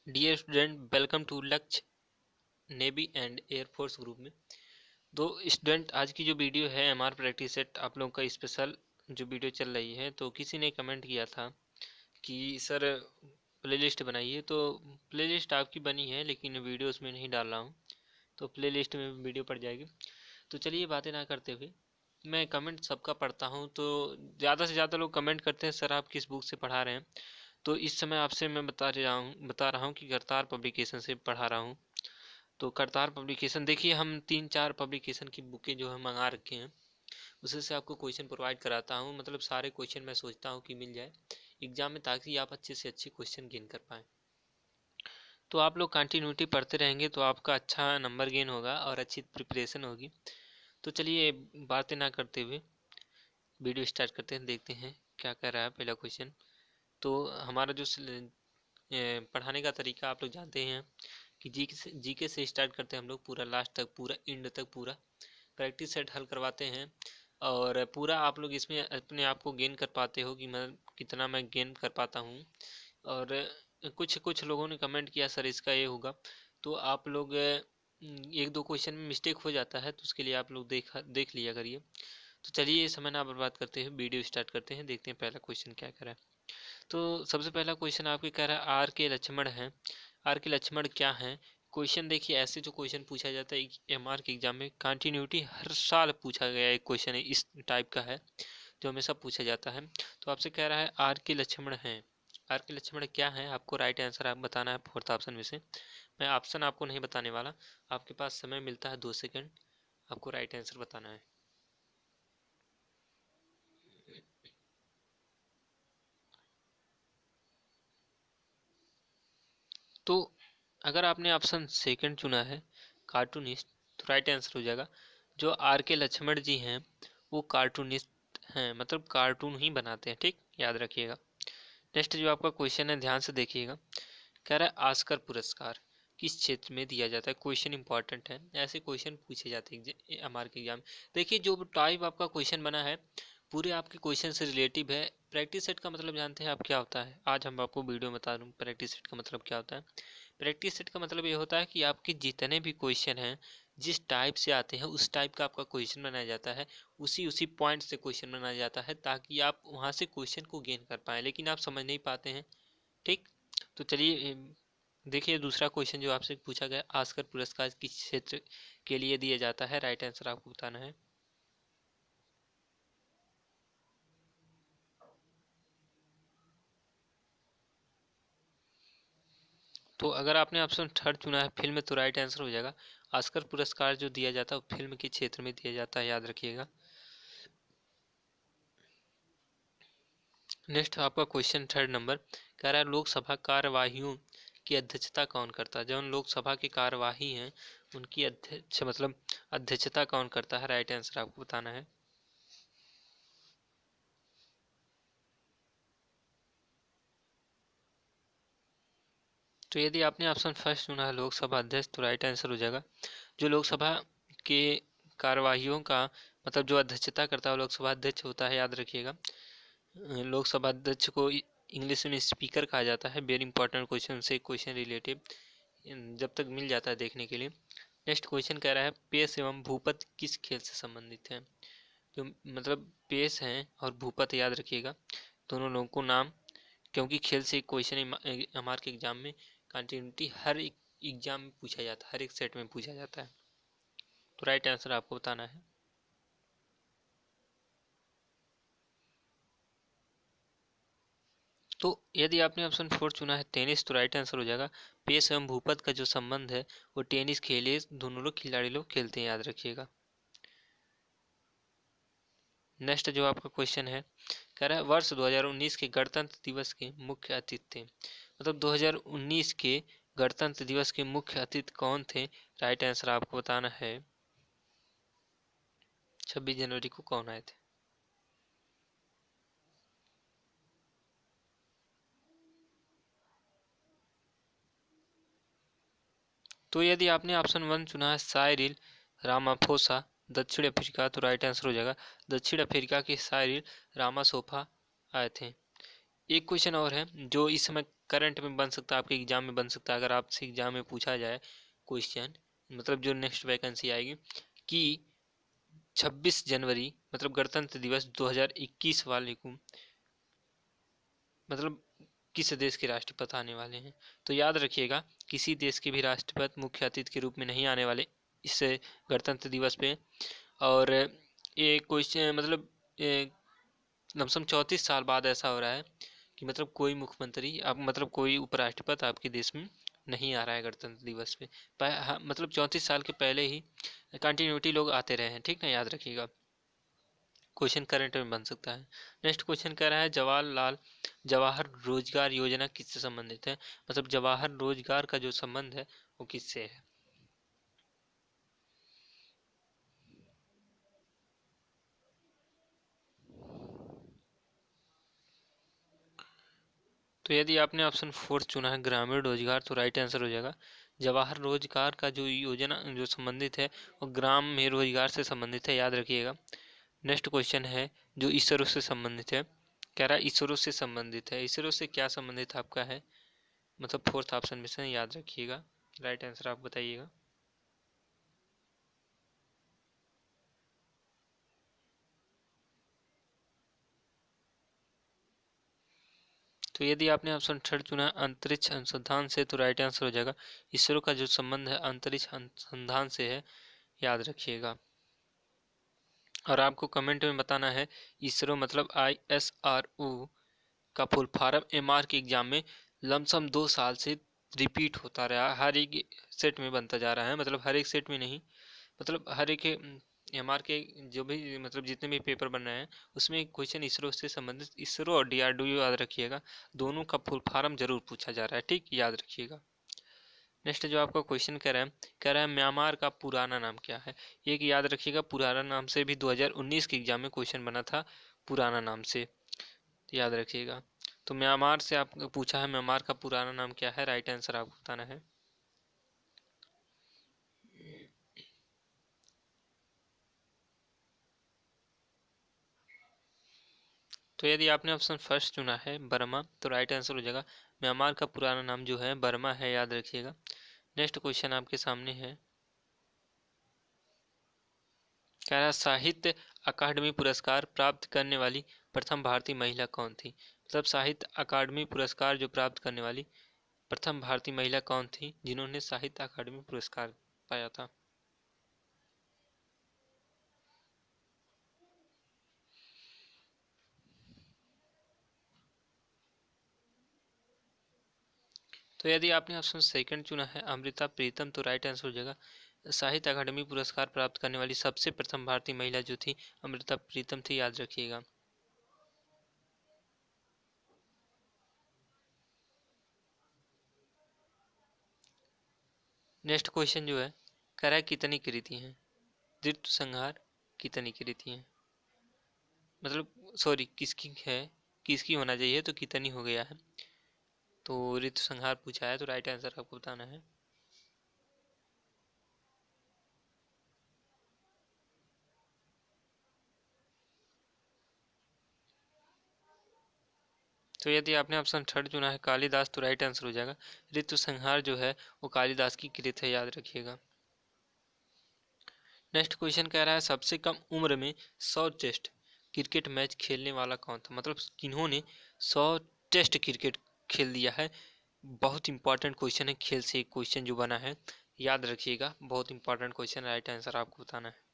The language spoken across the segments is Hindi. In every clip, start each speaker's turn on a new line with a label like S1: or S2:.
S1: डियर स्टूडेंट, वेलकम टू लक्ष्य नेवी एंड एयरफोर्स ग्रुप में। तो स्टूडेंट, आज की जो वीडियो है एमआर प्रैक्टिस सेट आप लोगों का स्पेशल जो वीडियो चल रही है, तो किसी ने कमेंट किया था कि सर प्लेलिस्ट बनाइए। तो प्लेलिस्ट आपकी बनी है लेकिन वीडियो उसमें नहीं डाल रहा हूँ, तो प्लेलिस्ट में वीडियो पड़ जाएगी। तो चलिए बातें ना करते हुए, मैं कमेंट सबका पढ़ता हूँ। तो ज़्यादा से ज़्यादा लोग कमेंट करते हैं सर आप किस बुक से पढ़ा रहे हैं। तो इस समय आपसे मैं बता रहा हूँ कि करतार पब्लिकेशन से पढ़ा रहा हूँ। तो करतार पब्लिकेशन देखिए, हम 3-4 पब्लिकेशन की बुकें जो है मंगा रखे हैं, उसी से आपको क्वेश्चन प्रोवाइड कराता हूँ। मतलब सारे क्वेश्चन मैं सोचता हूँ कि मिल जाए एग्जाम में, ताकि आप अच्छे से अच्छे क्वेश्चन गेन कर पाएँ। तो आप लोग कंटिन्यूटी पढ़ते रहेंगे तो आपका अच्छा नंबर गेन होगा और अच्छी प्रिपरेशन होगी। तो चलिए बातें ना करते हुए वीडियो स्टार्ट करते हैं, देखते हैं क्या कह रहा है पहला क्वेश्चन। तो हमारा जो पढ़ाने का तरीका आप लोग जानते हैं कि जीके से स्टार्ट करते हैं हम लोग, पूरा लास्ट तक, पूरा एंड तक, पूरा प्रैक्टिस सेट हल करवाते हैं। और पूरा आप लोग इसमें अपने आप को गेन कर पाते हो कि मैं कितना मैं गेन कर पाता हूँ। और कुछ कुछ लोगों ने कमेंट किया सर इसका ये होगा, तो आप लोग एक दो क्वेश्चन में मिस्टेक हो जाता है, तो उसके लिए आप लोग देख लिया करिए। तो चलिए समय ना बर्बाद करते हैं, वीडियो स्टार्ट करते हैं, देखते हैं पहला क्वेश्चन क्या कह रहा है। तो सबसे पहला क्वेश्चन आपके कह रहा है आर के लक्ष्मण है। आर के लक्ष्मण क्या है? क्वेश्चन देखिए, ऐसे जो क्वेश्चन पूछा जाता है एमआर के एग्जाम में, कंटिन्यूटी हर साल पूछा गया एक क्वेश्चन है इस टाइप का है, जो हमेशा पूछा जाता है। तो आपसे कह रहा है आर के लक्ष्मण है। आर के लक्ष्मण क्या है? आपको राइट आंसर आप बताना है फोर्थ ऑप्शन में से। मैं ऑप्शन आपको नहीं बताने वाला, आपके पास समय मिलता है 2 सेकंड, आपको राइट आंसर बताना है। तो अगर आपने ऑप्शन सेकंड चुना है, कार्टूनिस्ट, तो राइट आंसर हो जाएगा। जो आर के लक्ष्मण जी हैं वो कार्टूनिस्ट हैं, मतलब कार्टून ही बनाते हैं, ठीक, याद रखिएगा। नेक्स्ट जो आपका क्वेश्चन है ध्यान से देखिएगा, कह रहा है ऑस्कर पुरस्कार किस क्षेत्र में दिया जाता है। क्वेश्चन इंपॉर्टेंट है, ऐसे क्वेश्चन पूछे जाते हैं हमारे के एग्जाम। देखिए जो टाइप आपका क्वेश्चन बना है पूरे आपके क्वेश्चन से रिलेटिव है। प्रैक्टिस सेट का मतलब जानते हैं आप क्या होता है? आज हम आपको वीडियो में बता दूं प्रैक्टिस सेट का मतलब क्या होता है। प्रैक्टिस सेट का मतलब ये होता है कि आपके जितने भी क्वेश्चन हैं जिस टाइप से आते हैं उस टाइप का आपका क्वेश्चन बनाया जाता है, उसी उसी पॉइंट से क्वेश्चन बनाया जाता है, ताकि आप वहाँ से क्वेश्चन को गेन कर पाएँ, लेकिन आप समझ नहीं पाते हैं, ठीक। तो चलिए देखिए दूसरा क्वेश्चन जो आपसे पूछा गया, ऑस्कर पुरस्कार किस क्षेत्र के लिए दिया जाता है, राइट आंसर आपको बताना है। तो अगर आपने ऑप्शन थर्ड चुना है फिल्म, तो राइट आंसर हो जाएगा। ऑस्कर पुरस्कार जो दिया जाता है वो फिल्म के क्षेत्र में दिया जाता है, याद रखिएगा। नेक्स्ट आपका क्वेश्चन थर्ड नंबर, कह रहा है लोकसभा कार्यवाहियों की अध्यक्षता कौन करता है। जो लोकसभा की कार्यवाही हैं उनकी अध्यक्ष मतलब अध्यक्षता कौन करता है, राइट आंसर आपको बताना है। तो यदि आपने ऑप्शन फर्स्ट चुना है लोकसभा अध्यक्ष, तो राइट आंसर हो जाएगा। जो लोकसभा के कार्यवाहियों का मतलब जो अध्यक्षता करता है वो लोकसभा अध्यक्ष होता है, याद रखिएगा। लोकसभा अध्यक्ष को इंग्लिश में स्पीकर कहा जाता है। वेरी इंपॉर्टेंट क्वेश्चन से क्वेश्चन रिलेटिव जब तक मिल जाता है देखने के लिए। नेक्स्ट क्वेश्चन कह रहा है पेश एवं भूपत किस खेल से संबंधित है। जो मतलब पेश हैं और भूपत, याद रखिएगा दोनों लोगों को नाम, क्योंकि खेल से क्वेश्चन हमारे के एग्जाम में कंटिन्यूटी हर एक एग्जाम में पूछा जाता है, हर एक सेट में पूछा जाता है। तो राइट आंसर आपको बताना है। तो यदि आपने ऑप्शन फोर चुना है टेनिस, तो राइट आंसर हो जाएगा। पेस एवं भूपत का जो संबंध है वो टेनिस खेले दोनों लोग खिलाड़ी लोग खेलते हैं, याद रखिएगा। नेक्स्ट जो आपका क्वेश्चन है, कह रहा है वर्ष 2019 के गणतंत्र दिवस के मुख्य अतिथि थे। मतलब 2019 के गणतंत्र दिवस के मुख्य अतिथि कौन थे, राइट आंसर आपको बताना है। 26 जनवरी को कौन आए थे? तो यदि आपने ऑप्शन वन चुना है साइरिल रामाफोसा दक्षिण अफ्रीका, तो राइट आंसर हो जाएगा दक्षिण अफ्रीका के साइरिल रामाफोसा आए थे। एक क्वेश्चन और है जो इस समय करंट में बन सकता है, आपके एग्जाम में बन सकता है। अगर आपसे एग्जाम में पूछा जाए क्वेश्चन, मतलब जो नेक्स्ट वैकेंसी आएगी, कि 26 जनवरी मतलब गणतंत्र दिवस 2021 वाले को मतलब किस देश के राष्ट्रपति आने वाले हैं, तो याद रखिएगा किसी देश के भी राष्ट्रपति मुख्य अतिथि के रूप में नहीं आने वाले इस गणतंत्र दिवस पे। और ये क्वेश्चन मतलब लमसम 34 साल बाद ऐसा हो रहा है कि मतलब कोई मुख्यमंत्री अब मतलब कोई उपराष्ट्रपति आपके देश में नहीं आ रहा है गणतंत्र दिवस पे। मतलब 34 साल के पहले ही कंटिन्यूटी लोग आते रहे हैं, ठीक ना, याद रखिएगा। क्वेश्चन करंट में बन सकता है। नेक्स्ट क्वेश्चन कह रहा है जवाहर रोजगार योजना किससे संबंधित है, मतलब जवाहर रोजगार का जो संबंध है वो किससे है। तो यदि आपने ऑप्शन 4 चुना है ग्रामीण रोजगार, तो राइट आंसर हो जाएगा जवाहर रोजगार का जो योजना जो संबंधित है वो ग्राम में रोजगार से संबंधित है, याद रखिएगा। नेक्स्ट क्वेश्चन है जो इसरो से संबंधित है, कह रहा है इसरो से संबंधित है, इसरो से क्या संबंधित आपका है, मतलब फोर्थ ऑप्शन में से याद रखिएगा। राइट आंसर आप बताइएगा। तो यदि आपने ऑप्शन थर्ड चुना है अंतरिक्ष अनुसंधान से, तो राइट आंसर हो जाएगा इसरो का जो संबंध है अंतरिक्ष अनुसंधान से है, याद रखिएगा। और आपको कमेंट में बताना है इसरो मतलब ISRO का फुल फॉर्म। MR के एग्जाम में लमसम 2 साल से रिपीट होता रहा, हर एक सेट में बनता जा रहा है, मतलब हर एक सेट में नहीं, मतलब हर एक MR के जो भी मतलब जितने भी पेपर बन रहे हैं उसमें क्वेश्चन इसरो से संबंधित, इसरो और DRDO याद रखिएगा, दोनों का फुल फॉर्म जरूर पूछा जा रहा है, ठीक, याद रखिएगा। नेक्स्ट जो आपका क्वेश्चन कह रहा है म्यांमार का पुराना नाम क्या है। ये कि याद रखिएगा पुराना नाम से भी 2019 के एग्जाम में क्वेश्चन बना था, पुराना नाम से, तो याद रखिएगा। तो म्यांमार से आपको पूछा है म्यांमार का पुराना नाम क्या है, राइट आंसर आपको बताना है। तो यदि आपने ऑप्शन फर्स्ट चुना है बर्मा, तो राइट आंसर हो जाएगा म्यांमार का पुराना नाम जो है बर्मा है, याद रखिएगा। नेक्स्ट क्वेश्चन आपके सामने है, कह रहा साहित्य अकादमी पुरस्कार प्राप्त करने वाली प्रथम भारतीय महिला कौन थी, मतलब साहित्य अकादमी पुरस्कार जो प्राप्त करने वाली प्रथम भारतीय महिला कौन थी जिन्होंने साहित्य अकादमी पुरस्कार पाया था। तो यदि आपने ऑप्शन सेकंड चुना है अमृता प्रीतम, तो राइट आंसर हो जाएगा साहित्य अकादमी पुरस्कार प्राप्त करने वाली सबसे प्रथम भारतीय महिला जो थी अमृता प्रीतम थी, याद रखिएगा। नेक्स्ट क्वेश्चन जो है कह रहा है कितनी कृति हैं, ऋतु संहार कितनी कृति हैं, मतलब सॉरी किसकी है, किसकी होना चाहिए, तो कितनी हो गया है, तो ऋतु संहार पूछा है, तो राइट आंसर आपको बताना है। तो यदि आपने ऑप्शन थर्ड चुना है कालिदास, तो राइट आंसर हो जाएगा ऋतु संहार जो है वो कालिदास की कृत है, याद रखिएगा। नेक्स्ट क्वेश्चन कह रहा है सबसे कम उम्र में 100 टेस्ट क्रिकेट मैच खेलने वाला कौन था, मतलब किन्होंने 100 टेस्ट क्रिकेट खेल दिया है। बहुत इंपॉर्टेंट क्वेश्चन है, खेल से एक क्वेश्चन जो बना है, याद रखिएगा, बहुत इंपॉर्टेंट क्वेश्चन, राइट आंसर आपको बताना है।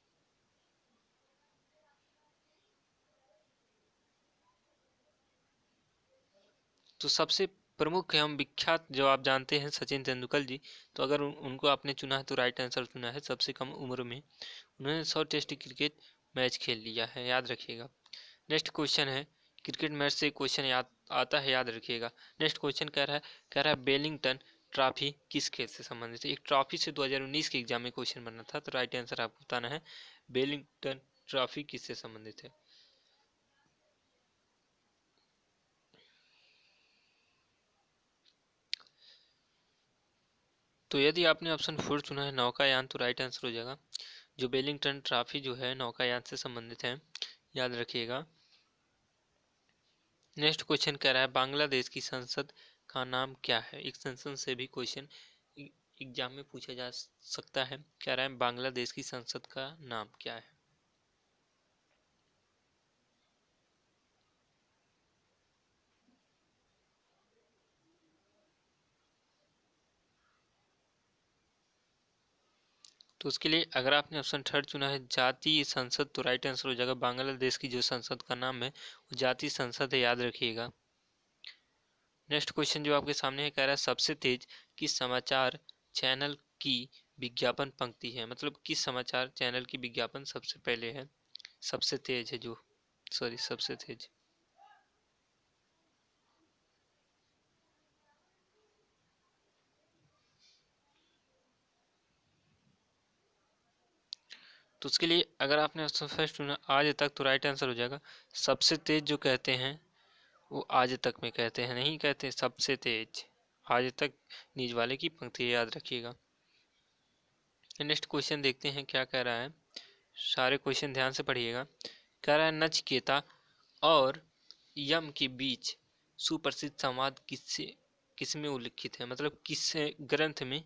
S1: तो सबसे प्रमुख एवं विख्यात जो आप जानते हैं सचिन तेंदुलकर जी, तो अगर उनको आपने चुना है तो राइट आंसर चुना है, सबसे कम उम्र में उन्होंने 100 टेस्ट क्रिकेट मैच खेल लिया है, याद रखिएगा। नेक्स्ट क्वेश्चन है क्रिकेट मैच से क्वेश्चन याद आता है, याद रखिएगा। नेक्स्ट क्वेश्चन कह रहा है बेलिंगटन ट्रॉफी किस खेल से संबंधित है, एक ट्रॉफी से 2019 के एग्जाम में क्वेश्चन बना था, तो राइट आंसर आपको बताना है बेलिंगटन ट्रॉफी किससे संबंधित है। तो यदि आपने ऑप्शन फोर चुना है नौकायान, तो राइट आंसर हो जाएगा जो बेलिंगटन ट्रॉफी जो है नौकायान से संबंधित है, याद रखिएगा। नेक्स्ट क्वेश्चन कह रहा है बांग्लादेश की संसद का नाम क्या है? एक्सटेंशन से भी क्वेश्चन एग्जाम में पूछा जा सकता है। कह रहा है बांग्लादेश की संसद का नाम क्या है? तो उसके लिए अगर आपने ऑप्शन थर्ड चुना है जातीय संसद, तो राइट आंसर हो जाएगा बांग्लादेश की जो संसद का नाम है वो जातीय संसद है, याद रखिएगा। नेक्स्ट क्वेश्चन जो आपके सामने है, कह रहा है सबसे तेज किस समाचार चैनल की विज्ञापन पंक्ति है? मतलब किस समाचार चैनल की विज्ञापन सबसे पहले है, सबसे तेज है जो, सॉरी सबसे तेज। तो उसके लिए अगर आपने ऑप्शन फर्स्ट चुना आज तक, तो राइट आंसर हो जाएगा सबसे तेज जो कहते हैं वो आज तक में कहते हैं, नहीं कहते सबसे तेज। आज तक न्यूज वाले की पंक्ति याद रखिएगा। नेक्स्ट क्वेश्चन देखते हैं क्या कह रहा है, सारे क्वेश्चन ध्यान से पढ़िएगा। कह रहा है नचिकेता और यम के बीच सुप्रसिद्ध संवाद किससे किसमें उल्लिखित है? मतलब किस ग्रंथ में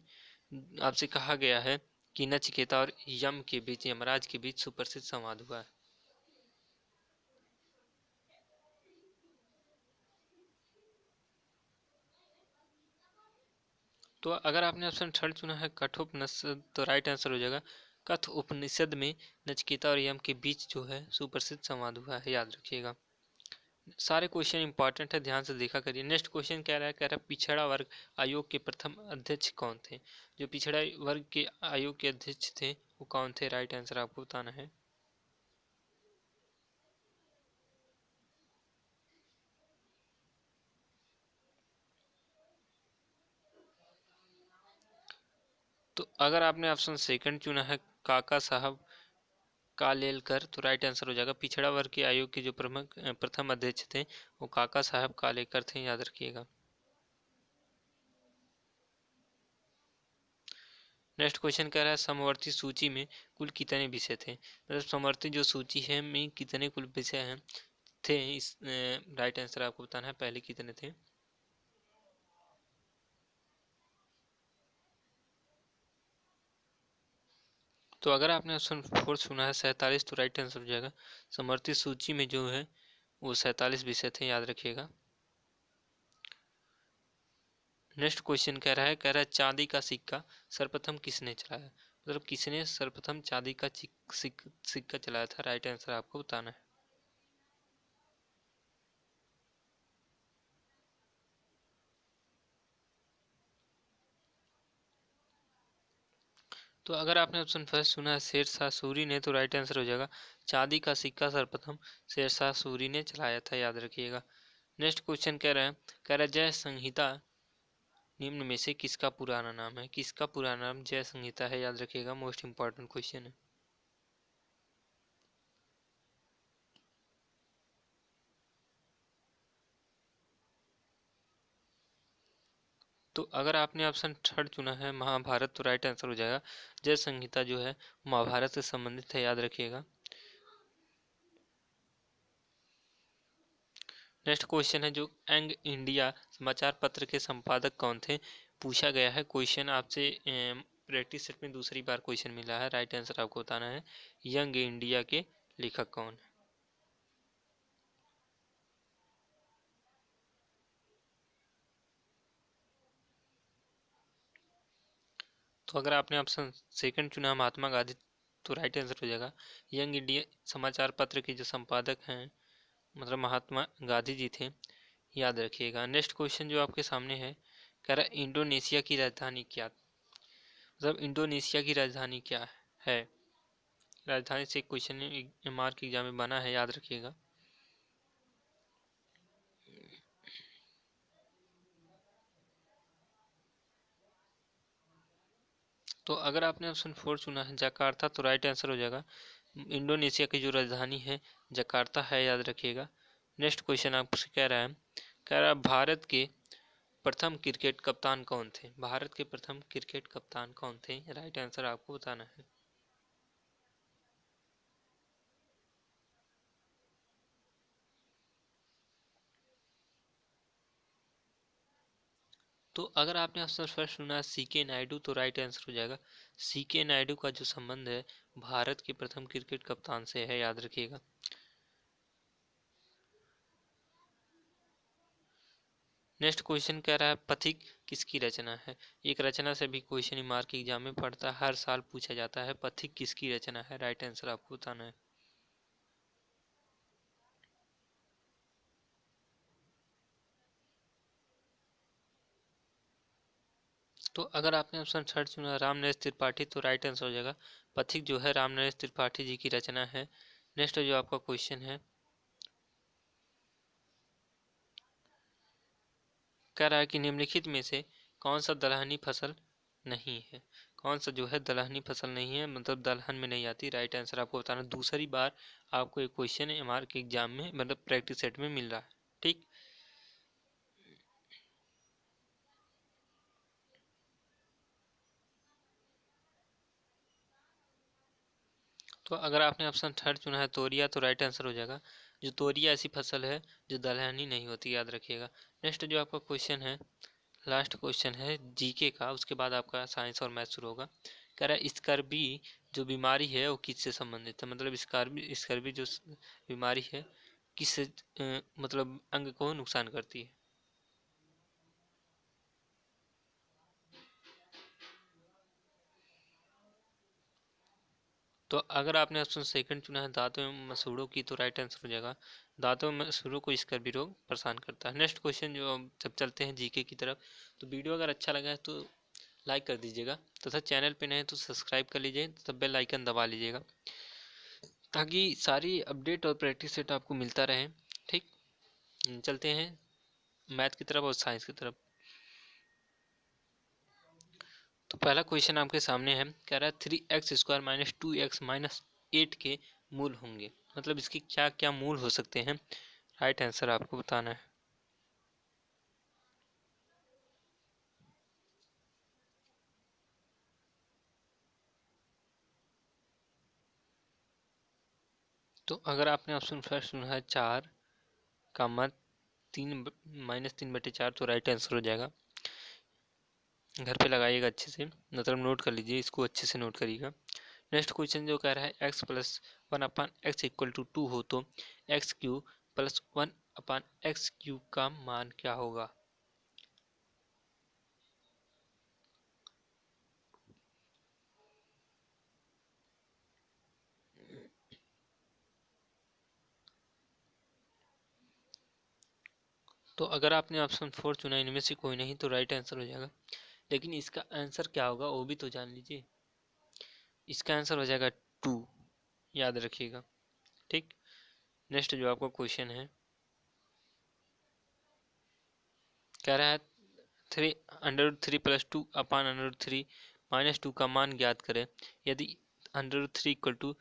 S1: आपसे कहा गया है कि नचिकेता और यम के बीच, यमराज के बीच सुप्रसिद्ध संवाद हुआ है? तो अगर आपने ऑप्शन थर्ड चुना है कठोपनिषद, तो राइट आंसर हो जाएगा कठ उपनिषद में नचिकेता और यम के बीच जो है सुप्रसिद्ध संवाद हुआ है, याद रखिएगा। सारे क्वेश्चन इंपॉर्टेंट है, ध्यान से देखा करिए। नेक्स्ट क्वेश्चन कह रहा है, कह रहा है पिछड़ा वर्ग आयोग के प्रथम अध्यक्ष कौन थे? जो पिछड़ा वर्ग के आयोग के अध्यक्ष थे वो कौन थे? राइट आंसर आपको बताना है। तो अगर आपने ऑप्शन सेकंड चुना है काका साहब कालेलकर, तो राइट आंसर हो जाएगा पिछड़ा वर्ग के आयोग के जो प्रमुख प्रथम अध्यक्ष थे वो काका साहब कालेलकर थे, याद रखिएगा। नेक्स्ट क्वेश्चन कह रहा है समवर्ती सूची में कुल कितने विषय थे? मतलब समवर्ती जो सूची है में कितने कुल विषय हैं थे, इस राइट आंसर आपको बताना है पहले कितने थे। तो अगर आपने ऑप्शन फोर सुना है 47, तो राइट आंसर हो जाएगा समवर्ती सूची में जो है वो 47 विषय थे, याद रखिएगा। नेक्स्ट क्वेश्चन कह रहा है, कह रहा है चांदी का सिक्का सर्वप्रथम किसने चलाया? मतलब किसने सर्वप्रथम चांदी का सिक्का चलाया था? राइट आंसर आपको बताना है। तो अगर आपने ऑप्शन फर्स्ट सुना है शेरशाह सूरी ने, तो राइट आंसर हो जाएगा चांदी का सिक्का सर्वप्रथम शेरशाह सूरी ने चलाया था, याद रखिएगा। नेक्स्ट क्वेश्चन कह रहा है, कह रहा है जय संहिता निम्न में से किसका पुराना नाम है? किसका पुराना नाम जय संहिता है, याद रखिएगा, मोस्ट इंपॉर्टेंट क्वेश्चन है। तो अगर आपने ऑप्शन थर्ड चुना है महाभारत, तो राइट आंसर हो जाएगा जय संहिता जो है महाभारत से संबंधित है, याद रखिएगा। नेक्स्ट क्वेश्चन है जो यंग इंडिया समाचार पत्र के संपादक कौन थे? पूछा गया है क्वेश्चन आपसे, प्रैक्टिस सेट में दूसरी बार क्वेश्चन मिला है, राइट आंसर आपको बताना है यंग इंडिया के लेखक कौन है? तो अगर आपने ऑप्शन सेकंड चुना महात्मा गांधी, तो राइट आंसर हो जाएगा यंग इंडिया समाचार पत्र के जो संपादक हैं मतलब महात्मा गांधी जी थे, याद रखिएगा। नेक्स्ट क्वेश्चन जो आपके सामने है, कह रहा है इंडोनेशिया की राजधानी क्या, मतलब इंडोनेशिया की राजधानी क्या है? राजधानी से क्वेश्चन मार्क एग्जाम में बना है, याद रखिएगा। तो अगर आपने ऑप्शन फोर चुना है जकार्ता, तो राइट आंसर हो जाएगा इंडोनेशिया की जो राजधानी है जकार्ता है, याद रखिएगा। नेक्स्ट क्वेश्चन आपसे कह रहा है, कह रहा है भारत के प्रथम क्रिकेट कप्तान कौन थे? भारत के प्रथम क्रिकेट कप्तान कौन थे? राइट आंसर आपको बताना है। तो अगर आपने ऑप्शन फर्स्ट सुना सी के नायडू तो राइट आंसर हो जाएगा सी के नायडू का जो संबंध है भारत के प्रथम क्रिकेट कप्तान से है, याद रखिएगा। नेक्स्ट क्वेश्चन कह रहा है पथिक किसकी रचना है। एक रचना से भी क्वेश्चन मार्क एग्जाम में पढ़ता है, हर साल पूछा जाता है, पथिक किसकी रचना है, राइट आंसर आपको बताना है। तो अगर आपने ऑप्शन थर्ड चुना रामनरेश त्रिपाठी तो राइट आंसर हो जाएगा पथिक जो है रामनरेश त्रिपाठी जी की रचना है। नेक्स्ट जो आपका क्वेश्चन है कह रहा है कि निम्नलिखित में से कौन सा दलहनी फसल नहीं है। कौन सा जो है दलहनी फसल नहीं है, मतलब दलहन में नहीं आती, राइट आंसर आपको बताना। दूसरी बार आपको एक क्वेश्चन एमआर के एग्जाम में मतलब प्रैक्टिस सेट में मिल रहा है, ठीक। तो अगर आपने ऑप्शन थर्ड चुना है तोरिया तो राइट आंसर हो जाएगा जो तोरिया ऐसी फसल है जो दलहनी नहीं होती, याद रखिएगा। नेक्स्ट जो आपका क्वेश्चन है लास्ट क्वेश्चन है जीके का, उसके बाद आपका साइंस और मैथ शुरू होगा। कह रहा है स्कर्वी जो बीमारी है वो किससे संबंधित है, मतलब स्कर्वी जो बीमारी है किस मतलब अंग को नुकसान करती है। तो अगर आपने ऑप्शन सेकंड चुना है दांतों में मसूड़ों की तो राइट आंसर हो जाएगा दांतों में मसूड़ों को स्कर्वी रोग परेशान करता है। नेक्स्ट क्वेश्चन जो जब चलते हैं जीके की तरफ, तो वीडियो अगर अच्छा लगा है तो लाइक कर दीजिएगा तथा चैनल पे नए तो सब्सक्राइब कर लीजिए तथा बेल आइकन दबा लीजिएगा ताकि सारी अपडेट और प्रैक्टिस सेट आपको मिलता रहे, ठीक। चलते हैं मैथ की तरफ और साइंस की तरफ। तो पहला क्वेश्चन आपके सामने है, कह रहा है 3x² माइनस 2x माइनस 8 के मूल होंगे, मतलब इसके क्या क्या मूल हो सकते हैं, राइट आंसर आपको बताना है। तो अगर आपने ऑप्शन फर्स्ट सुना है 4 का मत 3 - 3/4 तो राइट आंसर हो जाएगा। घर पे लगाइएगा अच्छे से, मतलब नोट कर लीजिए, इसको अच्छे से नोट करिएगा। नेक्स्ट क्वेश्चन जो कह रहा है x+1/x=2 हो तो x³ + 1/x³ का मान क्या होगा। तो अगर आपने ऑप्शन 4 चुना इनमें से कोई नहीं तो राइट आंसर हो जाएगा, लेकिन इसका आंसर क्या होगा वो भी तो जान लीजिए। इसका आंसर हो जाएगा 2, याद रखिएगा, ठीक। नेक्स्ट जो आपका क्वेश्चन है कह रहा है 3√3 + 2/√3 - 2 का मान ज्ञात करें यदि √3 =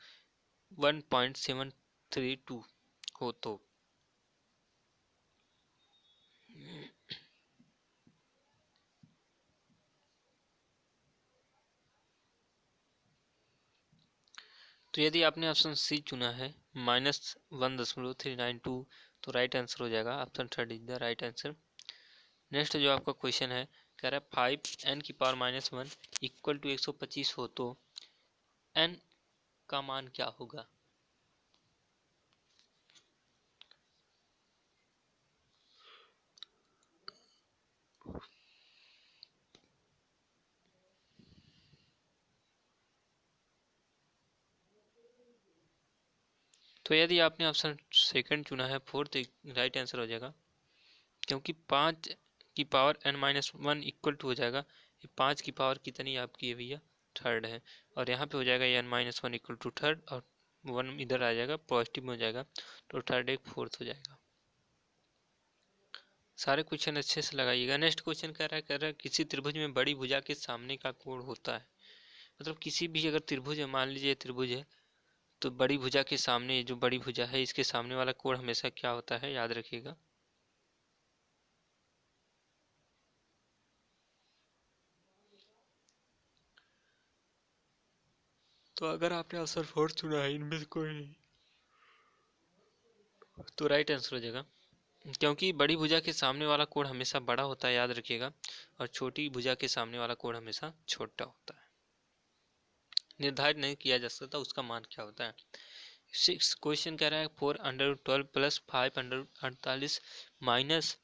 S1: 1.732 हो तो। तो यदि आपने ऑप्शन सी चुना है -1.392 तो राइट आंसर हो जाएगा option third is the right answer. Next जो आपका क्वेश्चन है कह रहा है 5n⁻⁻1 = 125 हो तो n का मान क्या होगा। तो यदि आपने ऑप्शन सेकंड चुना है फोर्थ राइट आंसर हो जाएगा, क्योंकि 5 की पावर n - 1 इक्वल टू हो जाएगा 5 की पावर कितनी आपकी है भैया, थर्ड है, और यहाँ पे हो जाएगा n - 1 इक्वल टू थर्ड और 1 इधर आ जाएगा पॉजिटिव में हो जाएगा तो थर्ड एक फोर्थ हो जाएगा। सारे क्वेश्चन अच्छे से लगाइएगा। नेक्स्ट क्वेश्चन कह रहा है किसी त्रिभुज में बड़ी भुजा के सामने का कोण होता है, मतलब किसी भी अगर त्रिभुज है, मान लीजिए त्रिभुज है तो बड़ी भुजा के सामने जो बड़ी भुजा है इसके सामने वाला कोण हमेशा क्या होता है, याद रखिएगा। तो अगर आपने आंसर फोर्थ चुना है इनमें से कोई नहीं तो राइट आंसर हो जाएगा क्योंकि बड़ी भुजा के सामने वाला कोण हमेशा बड़ा होता है, याद रखिएगा, और छोटी भुजा के सामने वाला कोण हमेशा छोटा होता है। निर्धारित नहीं किया जा सकता उसका मान क्या होता है। 6 क्वेश्चन कह रहा है 4√12 प्लस 548 माइनस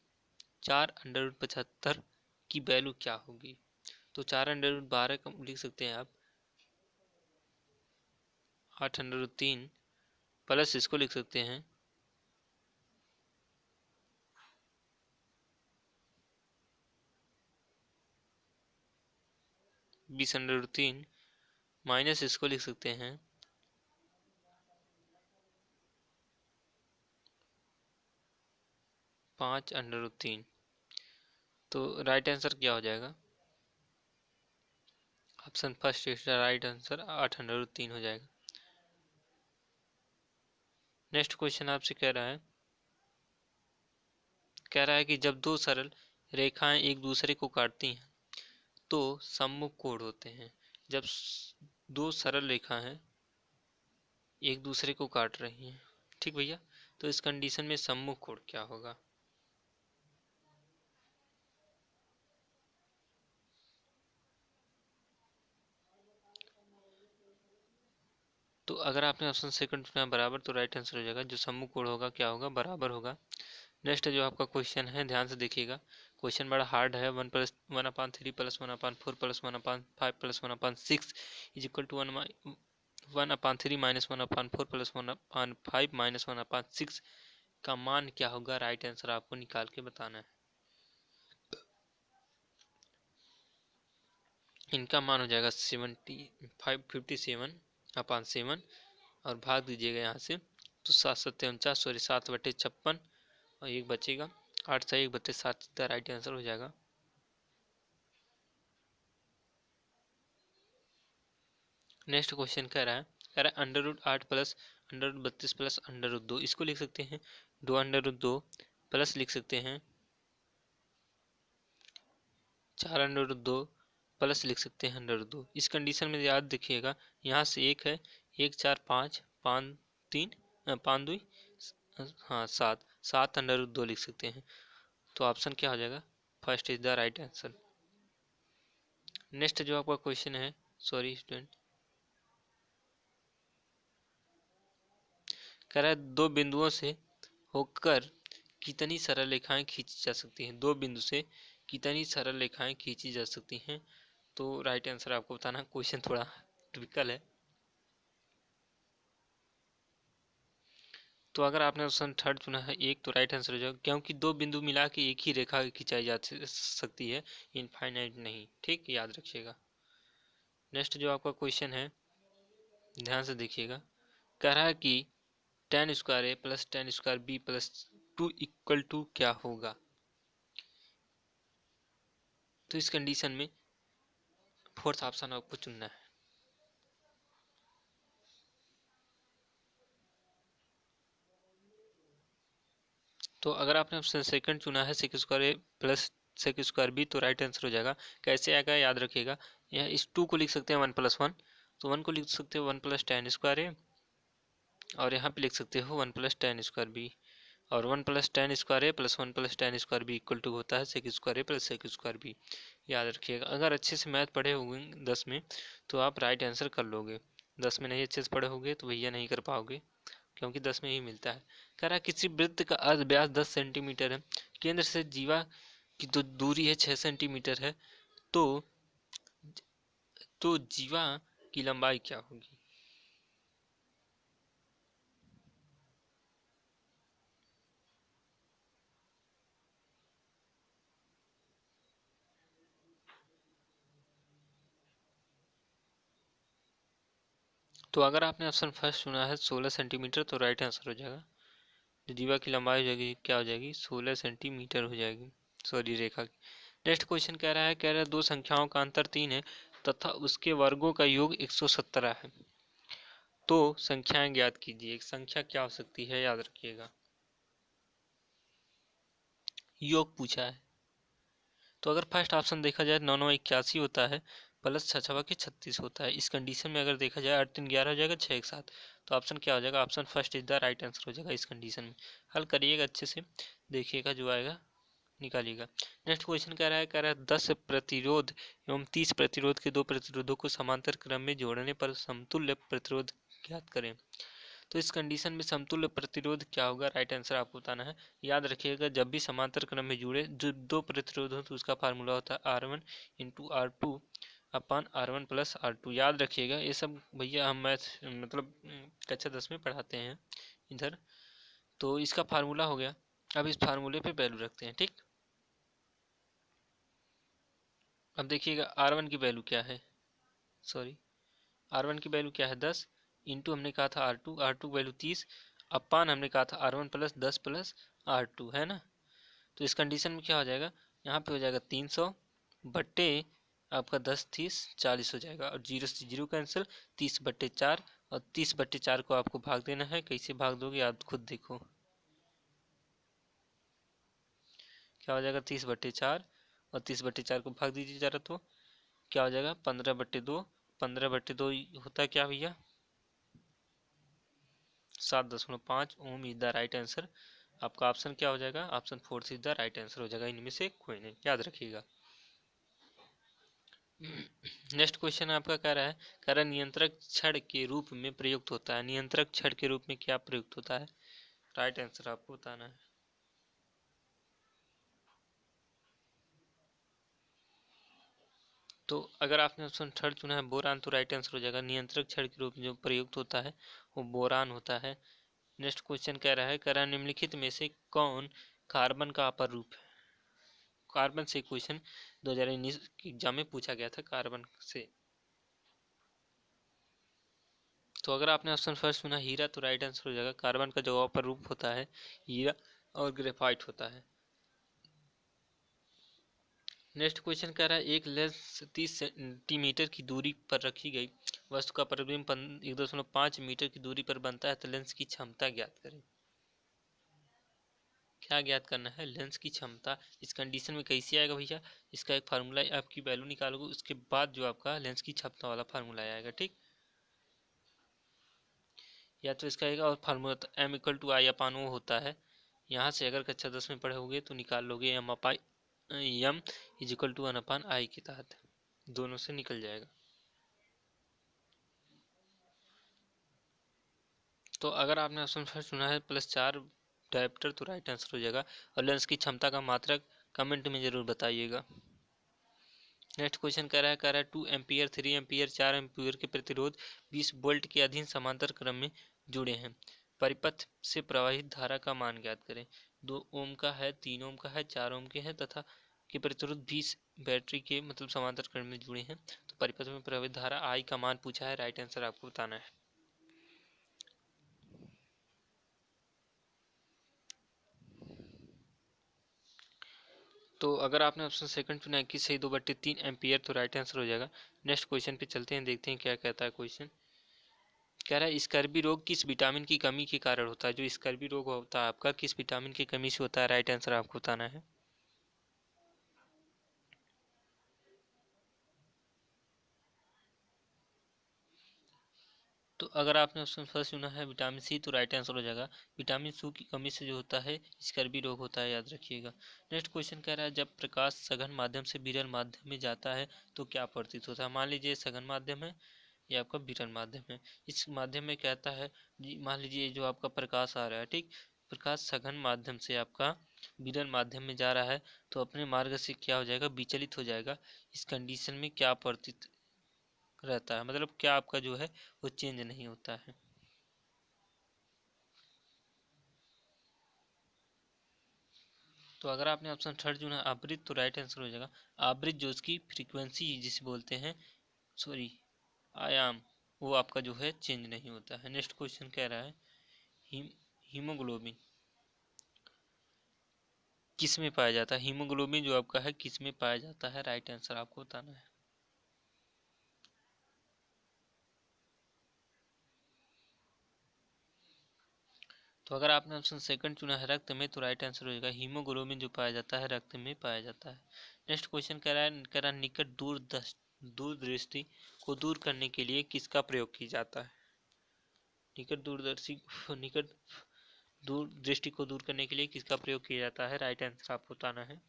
S1: 4√75 की वैल्यू क्या होगी। तो 4√12 लिख सकते हैं आप 8√3 प्लस इसको लिख सकते हैं 20√3 माइनस इसको लिख सकते हैं 5√3। तो राइट आंसर क्या हो जाएगा, option first is the right answer, 8√3 हो जाएगा। नेक्स्ट क्वेश्चन आपसे कह रहा है कि जब दो सरल रेखाएं एक दूसरे को काटती हैं तो सम्मुख कोण होते हैं। जब दो सरल रेखा हैं एक दूसरे को काट रही हैं, ठीक भैया, तो इस कंडीशन में सम्मुख कोण क्या होगा। तो अगर आपने ऑप्शन सेकंड चुना बराबर तो राइट आंसर हो जाएगा, जो सम्मुख कोण होगा क्या होगा, बराबर होगा। नेक्स्ट जो आपका क्वेश्चन है ध्यान से देखिएगा, क्वेश्चन बड़ा हार्ड है। 1+1/3 plus 1/4 plus 1/5 plus 1/6 is equal to 1/3 minus 1/4 plus 1/5 minus 1/6 का मान क्या होगा। राइट आंसर आपको निकाल के बताना है। इनका मान हो जाएगा 57 और भाग दीजिएगा यहाँ से, तो 7×7 = 49, सॉरी 7/56 और एक बचेगा 8 से 1/7 सीधा राइट आंसर हो जाएगा। नेक्स्ट क्वेश्चन कह रहा है √8 प्लस √32 प्लस √2, इसको लिख सकते हैं 2√2 प्लस लिख सकते हैं 4√2 प्लस लिख सकते हैं √2। इस कंडीशन में याद देखिएगा यहाँ से एक है 1 4 5 5 3 5 2 हाँ 7 लिख सकते हैं। तो ऑप्शन क्या हो जाएगा, first is the right answer. Next जो आपका क्वेश्चन है, सॉरी स्टूडेंट, कह रहा है दो बिंदुओं से होकर कितनी सरल रेखाएं खींची जा सकती हैं। दो बिंदु से कितनी सरल रेखाएं खींची जा सकती हैं, तो राइट आंसर आपको बताना। क्वेश्चन थोड़ा टिपिकल है। तो अगर आपने ऑप्शन थर्ड चुना है एक, तो राइट आंसर हो जाएगा, क्योंकि दो बिंदु मिला के एक ही रेखा खिंचाई जा सकती है, इनफाइनाइट नहीं, ठीक, याद रखिएगा। नेक्स्ट जो आपका क्वेश्चन है ध्यान से देखिएगा, कह रहा है कि tan² A plus tan² B plus 2 equal to क्या होगा। तो इस कंडीशन में फोर्थ ऑप्शन आपको चुनना है। तो अगर आपने ऑप्शन सेकंड चुना है sec² A plus sec² B, तो राइट आंसर हो जाएगा। कैसे आएगा याद रखिएगा, यह इस 2 को लिख सकते हैं 1+1, तो 1 को लिख सकते हो 1 + tan² A और यहाँ पे लिख सकते हो 1 + tan² B, और 1 + tan² A plus 1 + tan² B equal to होता है sec² A plus sec² B। याद रखिएगा, अगर अच्छे से मैथ पढ़े होंगे 10 में तो आप राइट आंसर कर लोगे, 10 में नहीं अच्छे से पढ़े होंगे तो भैया नहीं कर पाओगे, क्योंकि 10 में ही मिलता है। कह रहा है किसी वृत्त का अर्ध व्यास 10 सेंटीमीटर है, केंद्र से जीवा की तो दूरी है 6 सेंटीमीटर है, तो जीवा की लंबाई क्या होगी। तो अगर आपने ऑप्शन फर्स्ट चुना है 16 सेंटीमीटर, तो राइट आंसर हो जाएगा, जो जीवा की लंबाई हो जाएगी क्या हो जाएगी, 16 सेंटीमीटर हो जाएगी, सॉरी रेखा की। नेक्स्ट क्वेश्चन कह रहा है दो संख्याओं का अंतर 3 है तथा उसके वर्गों का योग 117 है, तो संख्याएं ज्ञात कीजिए। एक संख्या क्या हो सकती है, याद रखिएगा, योग पूछा है। तो अगर फर्स्ट ऑप्शन देखा जाए 9 9 81 होता है, प्लस 6 के 36 होता है। इस कंडीशन में अगर देखा जाए 8 3 11 हो जाएगा, 6 एक साथ, तो ऑप्शन क्या हो जाएगा, option first is the right answer हो जाएगा इस कंडीशन में। हल करिएगा अच्छे से, देखिएगा जो आएगा निकालिएगा। नेक्स्ट क्वेश्चन कह रहा है 10 प्रतिरोध एवं 30 प्रतिरोध के दो प्रतिरोधों को समांतर क्रम में जोड़ने पर समतुल्य प्रतिरोध ज्ञात करें। तो इस कंडीशन में समतुल्य प्रतिरोध क्या होगा, राइट आंसर आपको बताना है। याद रखिएगा जब भी समांतर क्रम में जुड़े जो दो प्रतिरोध हो तो उसका फार्मूला होता है R1 इंटू R2 अपन R1 प्लस R2। याद रखिएगा ये सब भैया, हम मैथ मतलब कक्षा 10 में पढ़ाते हैं इधर। तो इसका फार्मूला हो गया। अब इस फार्मूले पे वैल्यू रखते हैं, ठीक। अब देखिएगा R1 की वैल्यू क्या है, सॉरी R1 की वैल्यू क्या है 10, इंटू हमने कहा था R2 की वैल्यू 30, अपान हमने कहा था R1 प्लस 10 प्लस R2, है ना। तो इस कंडीशन में क्या हो जाएगा, यहाँ पे हो जाएगा 300 बट्टे आपका 10 30 40 हो जाएगा, और जीरो से जीरो कैंसिल, 30/4, और 30/4 को आपको भाग देना है। कैसे भाग दोगे आप खुद देखो, क्या हो जाएगा 30/4, और 30/4 को भाग दीजिए जरा, तो क्या हो जाएगा 15/2। 15/2 होता है क्या भैया, 7.5 ओम इज द राइट आंसर। आपका ऑप्शन क्या हो जाएगा, option 4 is the right answer हो जाएगा, इनमें से कोई नहीं, याद रखिएगा। नेक्स्ट क्वेश्चन आपका कह रहा है नियंत्रक छड़ के रूप में प्रयुक्त होता है। नियंत्रक छड़ के रूप में क्या प्रयुक्त होता है, राइट आंसर आपको बताना है। तो अगर आपने ऑप्शन थर्ड चुना है बोरान, तो राइट आंसर हो जाएगा। नियंत्रक छड़ के रूप में जो प्रयुक्त होता है वो बोरान होता है। नेक्स्ट क्वेश्चन कह रहा है निम्नलिखित में से कौन कार्बन का अपर रूप है। कार्बन से क्वेश्चन 2019 एग्जाम में पूछा गया था, कार्बन से। तो अगर आपने ऑप्शन फर्स्ट सुना हीरा, तो राइट आंसर हो जाएगा। कार्बन का जो अपर रूप होता है हीरा और ग्रेफाइट होता है। नेक्स्ट क्वेश्चन कह रहा है एक लेंस 30 सेंटीमीटर की दूरी पर रखी गई वस्तु का प्रतिबिंब 1.5 मीटर की दूरी पर बनता है, तो लेंस की क्षमता ज्ञात करें। क्या ज्ञात करना है, लेंस की क्षमता। इस कंडीशन में कैसे आएगा भैया, इसका एक फार्मूला, आपकी वैल्यू निकालोगे उसके बाद जो आपका लेंस की क्षमता वाला फार्मूला आएगा, ठीक। या तो इसका एक और फार्मूला M=I/O होता है। यहाँ से अगर कक्षा 10 में पढ़े होगे तो निकाल लोगे, M/1/I के तहत दोनों से निकल जाएगा। तो अगर आपने ऑप्शन फर्स्ट चुना है +4 डायप्टर, तो राइट आंसर हो जाएगा। और लेंस की क्षमता का मात्रक कमेंट में जरूर बताइएगा। नेक्स्ट क्वेश्चन कह रहा है 2 एम्पियर 3 एम्पियर 4 एम्पियर के प्रतिरोध 20 वोल्ट के अधीन समांतर क्रम में जुड़े हैं। परिपथ से प्रवाहित धारा का मान ज्ञात करें। 2 ओम का है, 3 ओम का है, 4 ओम के हैं तथा के प्रतिरोध 20 बैटरी के मतलब समांतर क्रम में जुड़े हैं। तो परिपथ में प्रवाहित धारा आई का मान पूछा है, राइट आंसर आपको बताना है। तो अगर आपने ऑप्शन सेकंड चुना है कि सही 2/3 एम्पियर, तो राइट आंसर हो जाएगा। नेक्स्ट क्वेश्चन पे चलते हैं, देखते हैं क्या कहता है क्वेश्चन। कह रहा है स्कर्वी रोग किस विटामिन की कमी के कारण होता है। जो स्कर्वी रोग होता है आपका किस विटामिन की कमी से होता है, राइट आंसर आपको बताना है। तो अगर आपने ऑप्शन फर्स्ट चुना है विटामिन सी, तो राइट आंसर हो जाएगा। विटामिन सी की कमी से जो होता है स्कर्वी रोग होता है, याद रखिएगा। नेक्स्ट क्वेश्चन कह रहा है जब प्रकाश सघन माध्यम से विरल माध्यम में जाता है तो क्या प्रतीत होता है। मान लीजिए सघन माध्यम है, ये आपका विरल माध्यम है। इस माध्यम में कहता है मान लीजिए जो आपका प्रकाश आ रहा है, ठीक। प्रकाश सघन माध्यम से आपका विरल माध्यम में जा रहा है, तो अपने मार्ग से क्या हो जाएगा, विचलित हो जाएगा। इस कंडीशन में क्या प्रतीत रहता है, मतलब क्या आपका जो है वो चेंज नहीं होता है। तो अगर आपने ऑप्शन थर्ड चुना आवृत्त, तो राइट आंसर हो जाएगा। आवृत्त जो उसकी फ्रीक्वेंसी जिसे बोलते हैं, सॉरी आयाम, वो आपका जो है चेंज नहीं होता है। नेक्स्ट क्वेश्चन कह रहा है हीमोग्लोबिन किस में पाया जाता है। हीमोग्लोबिन जो आपका है किस में पाया जाता है, राइट आंसर आपको बताना है। तो अगर आपने ऑप्शन सेकंड चुना है रक्त में, तो राइट आंसर हो जाएगा। हीमोग्लोबिन जो पाया जाता है रक्त में पाया जाता है। नेक्स्ट क्वेश्चन कह रहा है निकट दूरदृष्टि को दूर करने के लिए किसका प्रयोग किया जाता है? निकट दूर दृष्टि को दूर करने के लिए किसका प्रयोग किया जाता है? राइट आंसर आपको बताना है।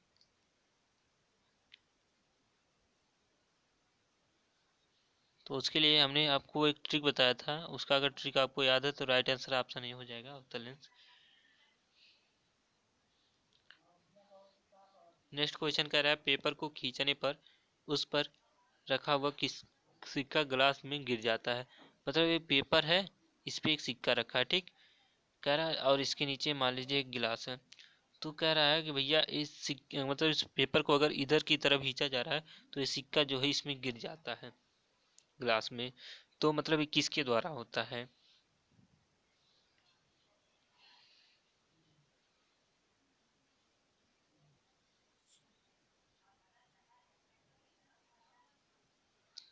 S1: तो उसके लिए हमने आपको एक ट्रिक बताया था, उसका अगर ट्रिक आपको याद है तो राइट आंसर ऑप्शन नहीं हो जाएगा of the lens. Next question कह रहा है पेपर को खींचने पर उस पर रखा हुआ किस सिक्का ग्लास में गिर जाता है। मतलब ये पेपर है, इस पे एक सिक्का रखा है, ठीक। कह रहा है और इसके नीचे मान लीजिए एक गिलास है। तो कह रहा है कि भैया मतलब इस पेपर को अगर इधर की तरफ खींचा जा रहा है तो ये सिक्का जो है इसमें गिर जाता है ग्लास में। तो मतलब ये किसके द्वारा होता है?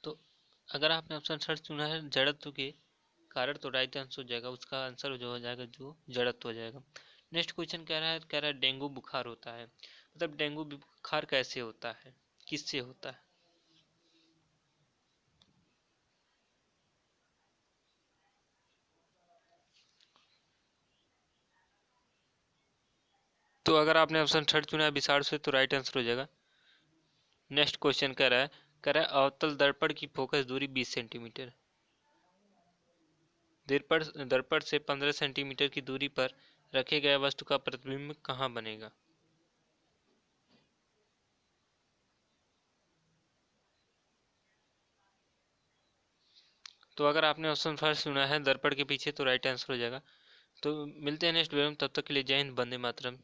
S1: तो अगर आपने ऑप्शन सर्च चुना है जड़त्व के कारण तो राइट आंसर हो जाएगा, उसका आंसर जो हो जाएगा जो जड़त्व हो जाएगा। नेक्स्ट क्वेश्चन कह रहा है डेंगू बुखार होता है। मतलब डेंगू बुखार कैसे होता है, किससे होता है? तो अगर आपने ऑप्शन थर्ड चुना है विषाणु से तो राइट आंसर हो जाएगा। नेक्स्ट क्वेश्चन कह रहा है अवतल दर्पण की फोकस दूरी 20 सेंटीमीटर। दर्पण दर्पण से 15 सेंटीमीटर की दूरी पर रखे गए वस्तु का प्रतिबिंब कहाँ बनेगा? तो अगर आपने ऑप्शन फर्स्ट सुना है दर्पण के पीछे तो राइट आंसर हो जाएगा। तो मिलते हैं नेक्स्ट वीडियो में, तब तक के लिए जय हिंद, वंदे मातरम।